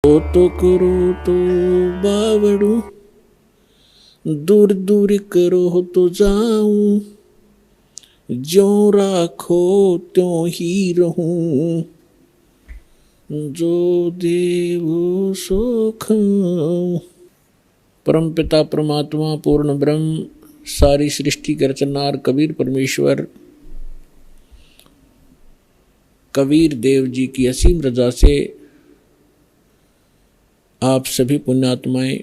तो करो तो बावड़ू, दूर दूर करो तो जाऊं, ज्यों राखो त्यों ही रहूं, जो देव सो खाऊं। परम पिता परमात्मा पूर्ण ब्रह्म सारी सृष्टि के रचनहार कबीर परमेश्वर कबीर देव जी की असीम रजा से आप सभी पुण्यात्माएं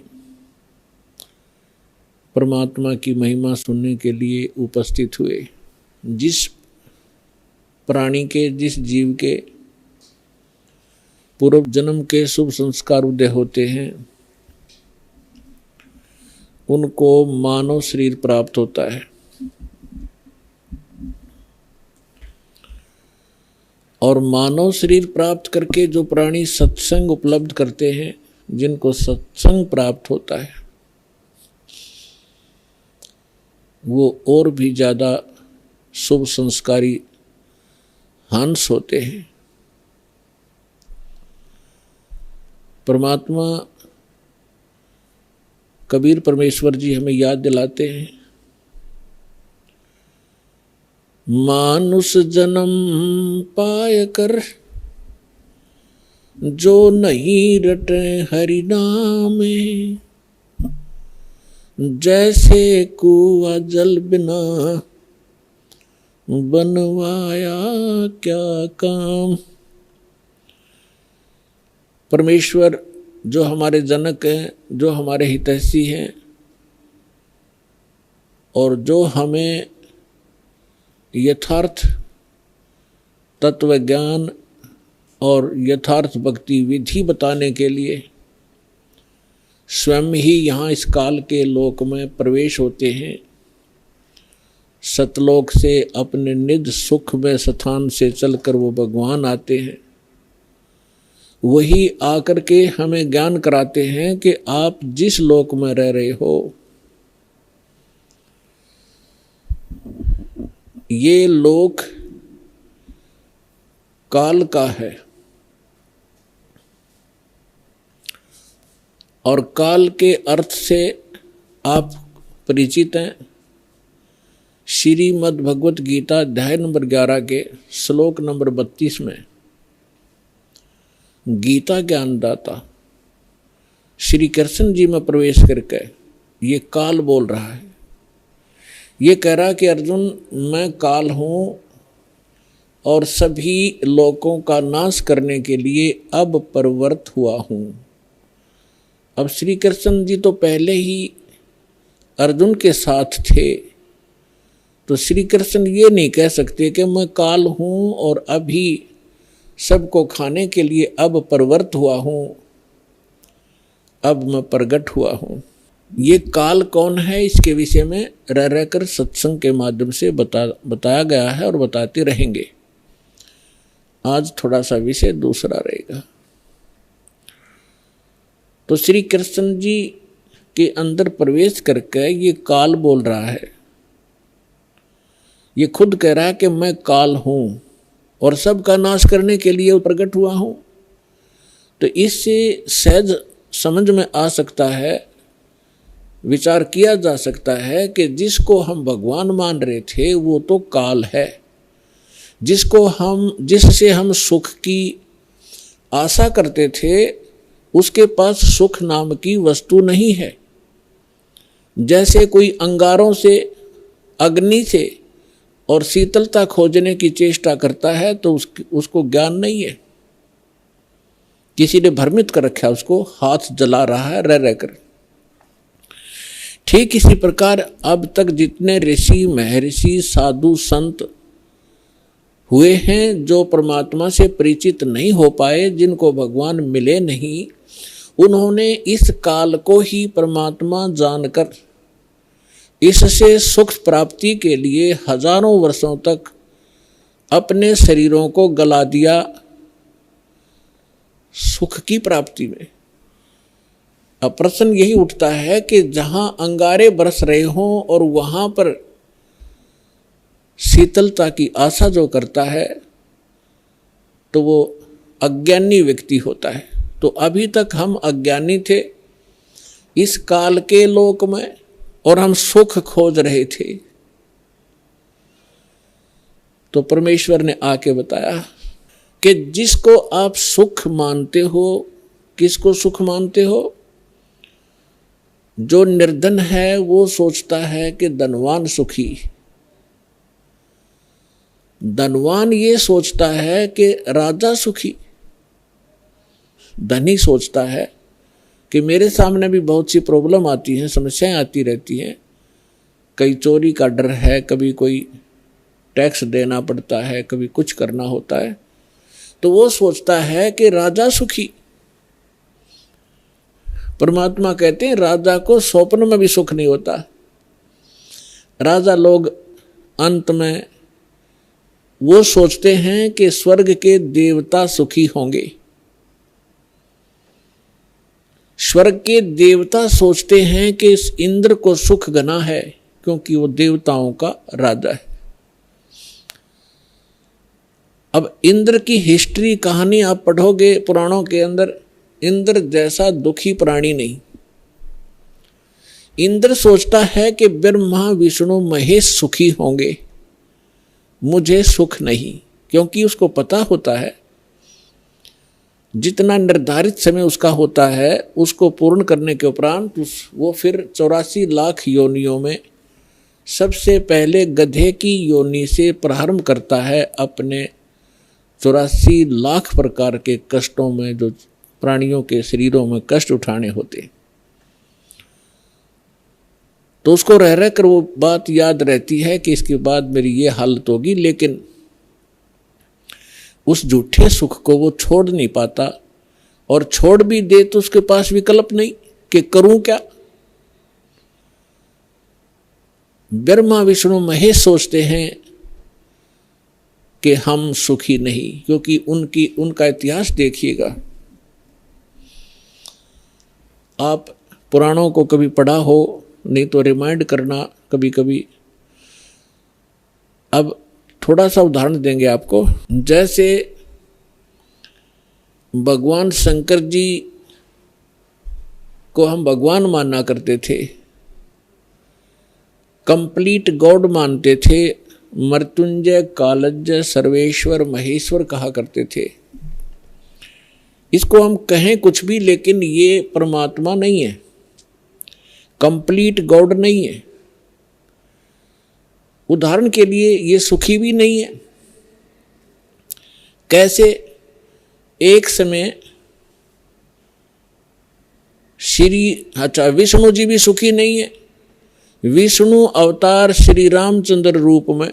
परमात्मा की महिमा सुनने के लिए उपस्थित हुए। जिस प्राणी के, जिस जीव के पूर्व जन्म के शुभ संस्कार उदय होते हैं उनको मानव शरीर प्राप्त होता है, और मानव शरीर प्राप्त करके जो प्राणी सत्संग उपलब्ध करते हैं, जिनको सत्संग प्राप्त होता है, वो और भी ज़्यादा शुभ संस्कारी हंस होते हैं। परमात्मा कबीर परमेश्वर जी हमें याद दिलाते हैं, मानुष जन्म पाय कर जो नहीं रटे हरि नामे, जैसे कुआं जल बिना बनवाया क्या काम। परमेश्वर जो हमारे जनक हैं, जो हमारे हितैषी हैं और जो हमें यथार्थ तत्व ज्ञान और यथार्थ भक्ति विधि बताने के लिए स्वयं ही यहाँ इस काल के लोक में प्रवेश होते हैं। सतलोक से अपने निज सुख में स्थान से चलकर वो भगवान आते हैं। वही आकर के हमें ज्ञान कराते हैं कि आप जिस लोक में रह रहे हो, ये लोक काल का है और काल के अर्थ से आप परिचित हैं। श्रीमद् भगवत गीता अध्याय नंबर 11 के श्लोक नंबर 32 में गीता ज्ञानदाता श्री कृष्ण जी में प्रवेश करके ये काल बोल रहा है। ये कह रहा कि अर्जुन, मैं काल हूँ और सभी लोकों का नाश करने के लिए अब प्रवृत्त हुआ हूँ। अब श्री कृष्ण जी तो पहले ही अर्जुन के साथ थे, तो श्री कृष्ण ये नहीं कह सकते कि मैं काल हूँ और अभी सबको खाने के लिए अब प्रवृत्त हुआ हूँ, अब मैं प्रकट हुआ हूँ। ये काल कौन है, इसके विषय में रह रहकर सत्संग के माध्यम से बताया गया है और बताते रहेंगे। आज थोड़ा सा विषय दूसरा रहेगा। तो श्री कृष्ण जी के अंदर प्रवेश करके ये काल बोल रहा है। ये खुद कह रहा है कि मैं काल हूँ और सबका नाश करने के लिए प्रकट हुआ हूँ। तो इससे सहज समझ में आ सकता है, विचार किया जा सकता है कि जिसको हम भगवान मान रहे थे वो तो काल है। जिससे हम सुख की आशा करते थे उसके पास सुख नाम की वस्तु नहीं है। जैसे कोई अंगारों से, अग्नि से और शीतलता खोजने की चेष्टा करता है तो उसको ज्ञान नहीं है। किसी ने भ्रमित कर रखा है, उसको हाथ जला रहा है रह रहकर। ठीक इसी प्रकार अब तक जितने ऋषि, महर्षि, साधु, संत हुए हैं जो परमात्मा से परिचित नहीं हो पाए, जिनको भगवान मिले नहीं, उन्होंने इस काल को ही परमात्मा जानकर इससे सुख प्राप्ति के लिए हजारों वर्षों तक अपने शरीरों को गला दिया सुख की प्राप्ति में। अब प्रश्न यही उठता है कि जहां अंगारे बरस रहे हों और वहां पर शीतलता की आशा जो करता है तो वो अज्ञानी व्यक्ति होता है। तो अभी तक हम अज्ञानी थे इस काल के लोक में और हम सुख खोज रहे थे। तो परमेश्वर ने आके बताया कि जिसको आप सुख मानते हो, किसको सुख मानते हो? जो निर्धन है वो सोचता है कि धनवान सुखी, धनवान ये सोचता है कि राजा सुखी, धनी सोचता है कि मेरे सामने भी बहुत सी प्रॉब्लम आती हैं, समस्याएं आती रहती हैं, कई चोरी का डर है, कभी कोई टैक्स देना पड़ता है, कभी कुछ करना होता है, तो वो सोचता है कि राजा सुखी। परमात्मा कहते हैं राजा को स्वप्न में भी सुख नहीं होता। राजा लोग अंत में वो सोचते हैं कि स्वर्ग के देवता सुखी होंगे। स्वर्ग के देवता सोचते हैं कि इस इंद्र को सुख घना है क्योंकि वो देवताओं का राजा है। अब इंद्र की हिस्ट्री कहानी आप पढ़ोगे पुराणों के अंदर, इंद्र जैसा दुखी प्राणी नहीं। इंद्र सोचता है कि ब्रह्मा विष्णु महेश सुखी होंगे, मुझे सुख नहीं, क्योंकि उसको पता होता है जितना निर्धारित समय उसका होता है उसको पूर्ण करने के उपरांत वो फिर 84 लाख योनियों में सबसे पहले गधे की योनि से प्रारंभ करता है अपने 84 लाख प्रकार के कष्टों में, जो प्राणियों के शरीरों में कष्ट उठाने होते। तो उसको रह रह कर वो बात याद रहती है कि इसके बाद मेरी ये हालत होगी, लेकिन उस झूठे सुख को वो छोड़ नहीं पाता, और छोड़ भी दे तो उसके पास विकल्प नहीं कि करूं क्या। ब्रह्मा विष्णु महेश सोचते हैं कि हम सुखी नहीं, क्योंकि उनका इतिहास देखिएगा। आप पुराणों को कभी पढ़ा हो, नहीं तो रिमाइंड करना कभी कभी। अब थोड़ा सा उदाहरण देंगे आपको। जैसे भगवान शंकर जी को हम भगवान माना करते थे, कंप्लीट गॉड मानते थे, मृत्युंजय कालज्ञ सर्वेश्वर महेश्वर कहा करते थे। इसको हम कहें कुछ भी, लेकिन ये परमात्मा नहीं है, कंप्लीट गॉड नहीं है। उदाहरण के लिए ये सुखी भी नहीं है। कैसे? एक समय विष्णु जी भी सुखी नहीं है। विष्णु अवतार श्री रामचंद्र रूप में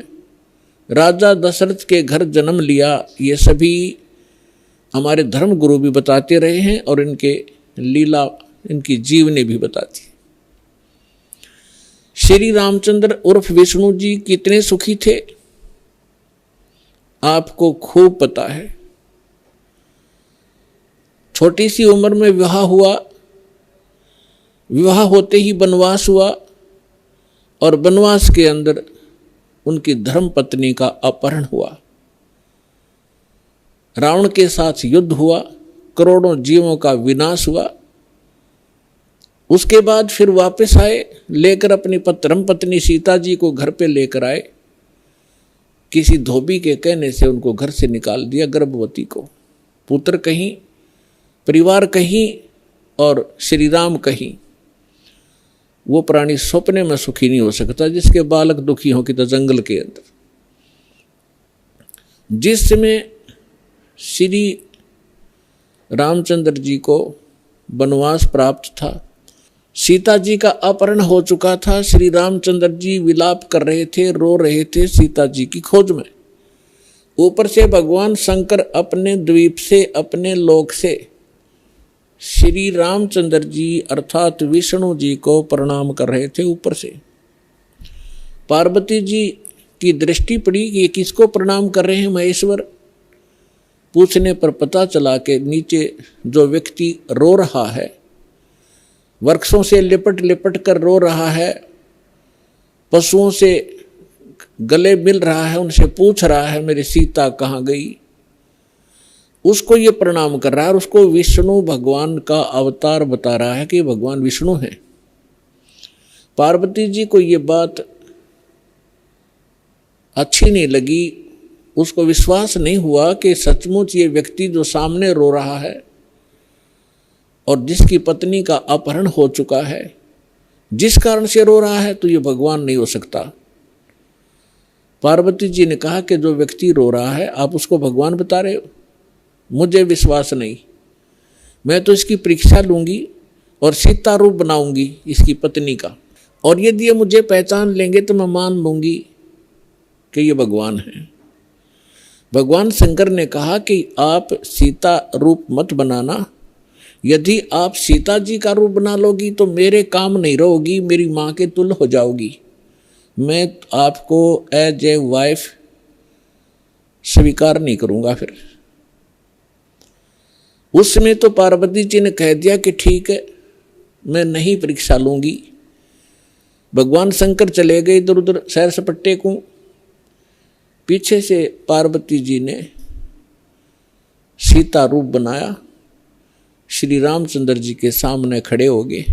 राजा दशरथ के घर जन्म लिया, ये सभी हमारे धर्म गुरु भी बताते रहे हैं और इनके लीला, इनकी जीवनी भी बताती। श्री रामचंद्र उर्फ विष्णु जी कितने सुखी थे आपको खूब पता है। छोटी सी उम्र में विवाह हुआ, विवाह होते ही वनवास हुआ, और वनवास के अंदर उनकी धर्म पत्नी का अपहरण हुआ, रावण के साथ युद्ध हुआ, करोड़ों जीवों का विनाश हुआ। उसके बाद फिर वापस आए, लेकर अपनी धर्म पत्नी सीता जी को घर पे लेकर आए। किसी धोबी के कहने से उनको घर से निकाल दिया, गर्भवती को। पुत्र कहीं, परिवार कहीं और श्री राम कहीं। वो प्राणी सपने में सुखी नहीं हो सकता जिसके बालक दुखी हो कि तो जंगल के अंदर। जिस समय श्री रामचंद्र जी को वनवास प्राप्त था, सीता जी का अपहरण हो चुका था, श्री रामचंद्र जी विलाप कर रहे थे, रो रहे थे सीता जी की खोज में। ऊपर से भगवान शंकर अपने द्वीप से, अपने लोक से श्री रामचंद्र जी अर्थात विष्णु जी को प्रणाम कर रहे थे। ऊपर से पार्वती जी की दृष्टि पड़ी कि ये किसको प्रणाम कर रहे हैं महेश्वर। पूछने पर पता चला कि नीचे जो व्यक्ति रो रहा है, वृक्षों से लिपट लिपट कर रो रहा है, पशुओं से गले मिल रहा है, उनसे पूछ रहा है मेरी सीता कहाँ गई। उसको ये प्रणाम कर रहा है और उसको विष्णु भगवान का अवतार बता रहा है कि भगवान विष्णु है। पार्वती जी को ये बात अच्छी नहीं लगी, उसको विश्वास नहीं हुआ कि सचमुच ये व्यक्ति जो सामने रो रहा है और जिसकी पत्नी का अपहरण हो चुका है, जिस कारण से रो रहा है, तो ये भगवान नहीं हो सकता। पार्वती जी ने कहा कि जो व्यक्ति रो रहा है आप उसको भगवान बता रहे हो, मुझे विश्वास नहीं, मैं तो इसकी परीक्षा लूंगी और सीता रूप बनाऊंगी इसकी पत्नी का, और यदि ये मुझे पहचान लेंगे तो मैं मान लूंगी कि ये भगवान है। भगवान शंकर ने कहा कि आप सीता रूप मत बनाना, यदि आप सीता जी का रूप बना लोगी तो मेरे काम नहीं रहोगी, मेरी माँ के तुल्य हो जाओगी, मैं आपको एज ए वाइफ स्वीकार नहीं करूंगा। फिर उस समय तो पार्वती जी ने कह दिया कि ठीक है, मैं नहीं परीक्षा लूंगी। भगवान शंकर चले गए इधर उधर सैर सपट्टे को। पीछे से पार्वती जी ने सीता रूप बनाया, श्री रामचंद्र जी के सामने खड़े हो गए।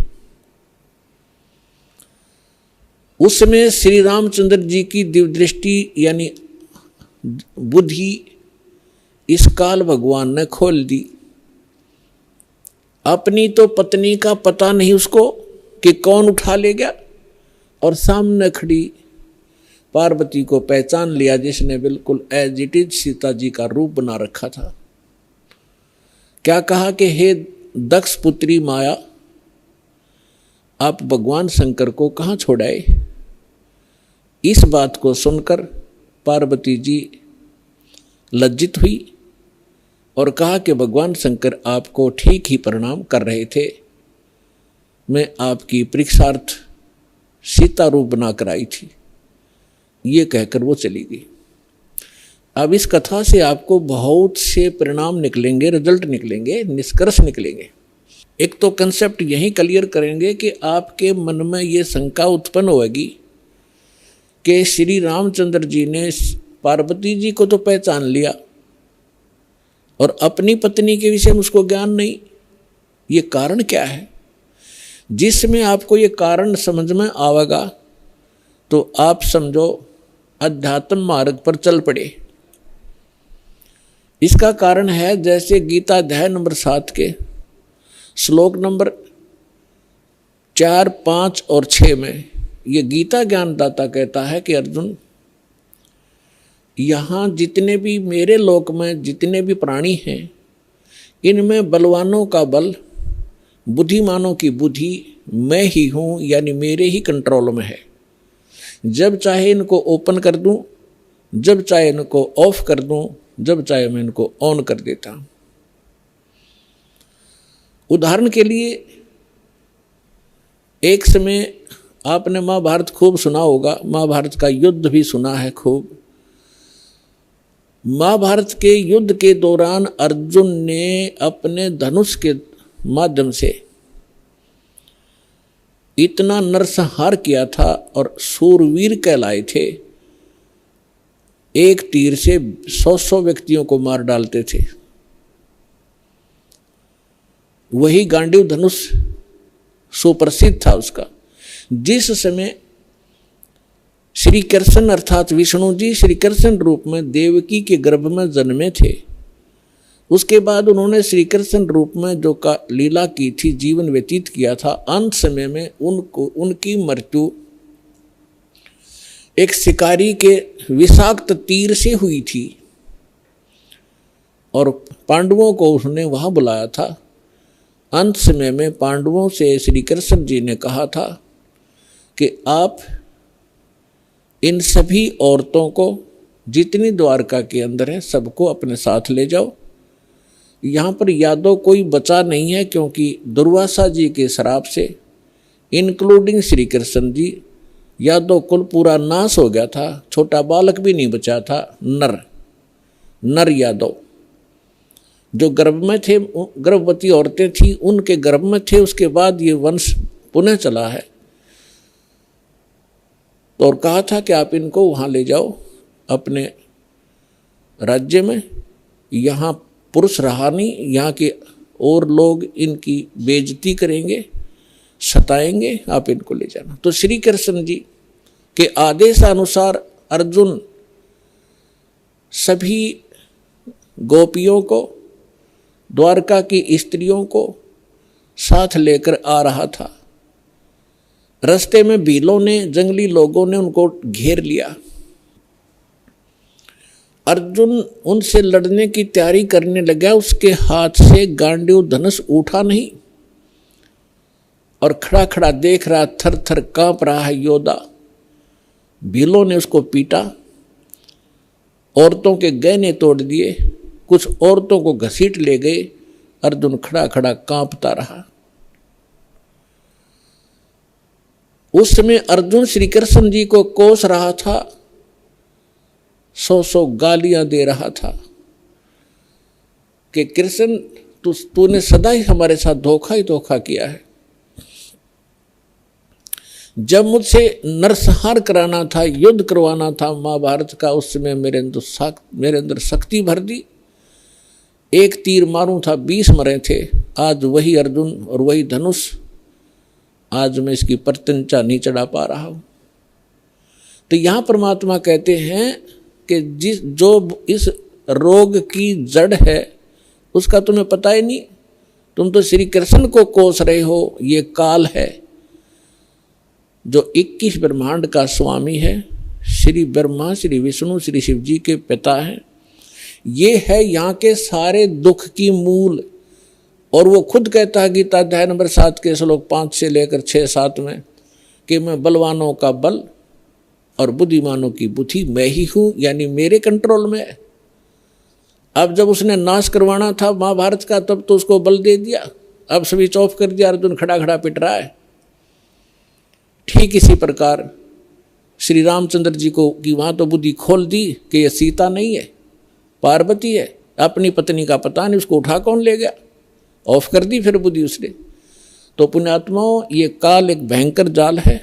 उस समय श्री रामचंद्र जी की दिव्य दृष्टि यानी बुद्धि इस काल भगवान ने खोल दी। अपनी तो पत्नी का पता नहीं उसको कि कौन उठा ले गया, और सामने खड़ी पार्वती को पहचान लिया जिसने बिल्कुल as it is Sita ji का रूप बना रखा था। क्या कहा कि हे दक्ष पुत्री माया, आप भगवान शंकर को कहाँ छोड़ाए। इस बात को सुनकर पार्वती जी लज्जित हुई और कहा कि भगवान शंकर आपको ठीक ही प्रणाम कर रहे थे, मैं आपकी परीक्षार्थ सीता रूप बनाकर आई थी। ये कहकर वो चली गई। अब इस कथा से आपको बहुत से परिणाम निकलेंगे, रिजल्ट निकलेंगे, निष्कर्ष निकलेंगे। एक तो कंसेप्ट यही क्लियर करेंगे कि आपके मन में ये शंका उत्पन्न होगी कि श्री रामचंद्र जी ने पार्वती जी को तो पहचान लिया और अपनी पत्नी के विषय में उसको ज्ञान नहीं, ये कारण क्या है। जिसमें आपको ये कारण समझ में आवेगा तो आप समझो अध्यात्म मार्ग पर चल पड़े। इसका कारण है जैसे गीता अध्याय नंबर 7 के श्लोक नंबर 4, 5 और 6 में ये गीता ज्ञानदाता कहता है कि अर्जुन, यहाँ जितने भी मेरे लोक में जितने भी प्राणी हैं, इनमें बलवानों का बल, बुद्धिमानों की बुद्धि मैं ही हूँ, यानी मेरे ही कंट्रोल में है। जब चाहे इनको ओपन कर दूं, जब चाहे इनको ऑफ कर दूं, जब चाहे मैं इनको ऑन कर देता हूं। उदाहरण के लिए एक समय आपने महाभारत खूब सुना होगा, महाभारत का युद्ध भी सुना है खूब। महाभारत के युद्ध के दौरान अर्जुन ने अपने धनुष के माध्यम से इतना नरसंहार किया था और सूरवीर कहलाए थे। एक तीर से 100 व्यक्तियों को मार डालते थे। वही गांडीव धनुष सुप्रसिद्ध था उसका। जिस समय श्री कृष्ण अर्थात विष्णु जी श्री कृष्ण रूप में देवकी के गर्भ में जन्मे थे, उसके बाद उन्होंने श्री कृष्ण रूप में जो का लीला की थी, जीवन व्यतीत किया था, अंत समय में उनकी मृत्यु एक शिकारी के विषाक्त तीर से हुई थी और पांडवों को उसने वहां बुलाया था। अंत समय में पांडवों से श्री कृष्ण जी ने कहा था कि आप इन सभी औरतों को जितनी द्वारका के अंदर है सबको अपने साथ ले जाओ। यहाँ पर यादव कोई बचा नहीं है, क्योंकि दुर्वासा जी के श्राप से इंक्लूडिंग श्री कृष्ण जी यादव कुल पूरा नाश हो गया था। छोटा बालक भी नहीं बचा था। नर यादव जो गर्भ में थे, गर्भवती औरतें थी उनके गर्भ में थे। उसके बाद ये वंश पुनः चला है और कहा था कि आप इनको वहाँ ले जाओ अपने राज्य में, यहाँ पुरुष रहा नहीं, यहाँ के और लोग इनकी बेइज्जती करेंगे, सताएंगे, आप इनको ले जाना। तो श्री कृष्ण जी के आदेशानुसार अर्जुन सभी गोपियों को, द्वारका की स्त्रियों को साथ लेकर आ रहा था। रास्ते में भीलों ने, जंगली लोगों ने उनको घेर लिया। अर्जुन उनसे लड़ने की तैयारी करने लगा, उसके हाथ से गांडीव धनुष उठा नहीं और खड़ा खड़ा देख रहा, थर थर कांप रहा है योद्धा। भीलों ने उसको पीटा, औरतों के गहने तोड़ दिए, कुछ औरतों को घसीट ले गए। अर्जुन खड़ा खड़ा कांपता रहा। उस समय अर्जुन श्री कृष्ण जी को कोस रहा था, 100 गालियां दे रहा था कि कृष्ण तूने सदा ही हमारे साथ धोखा ही धोखा किया है। जब मुझसे नरसंहार कराना था, युद्ध करवाना था महाभारत का, उस समय मेरे अंदर शक्ति भर दी। एक तीर मारूं था 20 मरे थे। आज वही अर्जुन और वही धनुष, आज मैं इसकी प्रत्यंचा नहीं चढ़ा पा रहा हूं। तो यहां परमात्मा कहते हैं कि जो इस रोग की जड़ है उसका तुम्हें पता ही नहीं। तुम तो श्री कृष्ण को कोस रहे हो। ये काल है जो 21 ब्रह्मांड का स्वामी है। श्री ब्रह्मा, श्री विष्णु, श्री शिव जी के पिता हैं। ये है यहाँ के सारे दुख की मूल। और वो खुद कहता है गीता अध्याय नंबर 7 के श्लोक 5 से लेकर 6-7 में कि मैं बलवानों का बल और बुद्धिमानों की बुद्धि मैं ही हूं, यानी मेरे कंट्रोल में। अब जब उसने नाश करवाना था महाभारत का, तब तो उसको बल दे दिया, अब स्विच ऑफ कर दिया। अर्जुन खड़ा खड़ा पिट रहा है। ठीक इसी प्रकार श्री रामचंद्र जी को की वहां तो बुद्धि खोल दी कि ये सीता नहीं है, पार्वती है। अपनी पत्नी का पता नहीं, उसको उठा कौन ले गया, ऑफ कर दी फिर बुद्धि उसने। तो पुण्यात्माओं, ये काल एक भयंकर जाल है।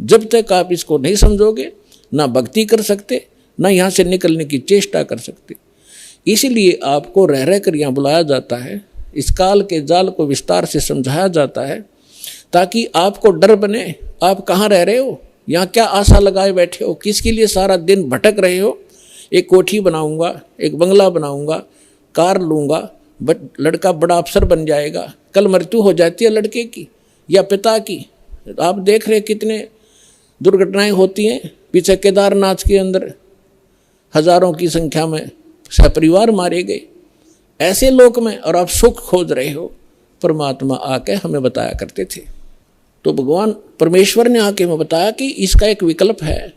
जब तक आप इसको नहीं समझोगे, ना भक्ति कर सकते, ना यहाँ से निकलने की चेष्टा कर सकते। इसीलिए आपको रह रह कर यहाँ बुलाया जाता है, इस काल के जाल को विस्तार से समझाया जाता है, ताकि आपको डर बने। आप कहाँ रह रहे हो, यहाँ क्या आशा लगाए बैठे हो, किसके लिए सारा दिन भटक रहे हो। एक कोठी बनाऊंगा, एक बंगला बनाऊंगा, कार लूंगा, लड़का बड़ा अफसर बन जाएगा। कल मृत्यु हो जाती है लड़के की या पिता की। आप देख रहे कितने दुर्घटनाएं होती हैं। पीछे केदारनाथ के अंदर हजारों की संख्या में सपरिवार मारे गए ऐसे लोक में, और आप सुख खोज रहे हो। परमात्मा आके हमें बताया करते थे। तो भगवान परमेश्वर ने आके हमें बताया कि इसका एक विकल्प है।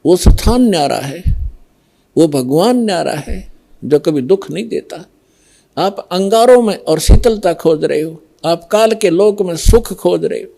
वो स्थान न्यारा है, वो भगवान न्यारा है जो कभी दुख नहीं देता। आप अंगारों में और शीतलता खोज रहे हो, आप काल के लोक में सुख खोज रहे हो।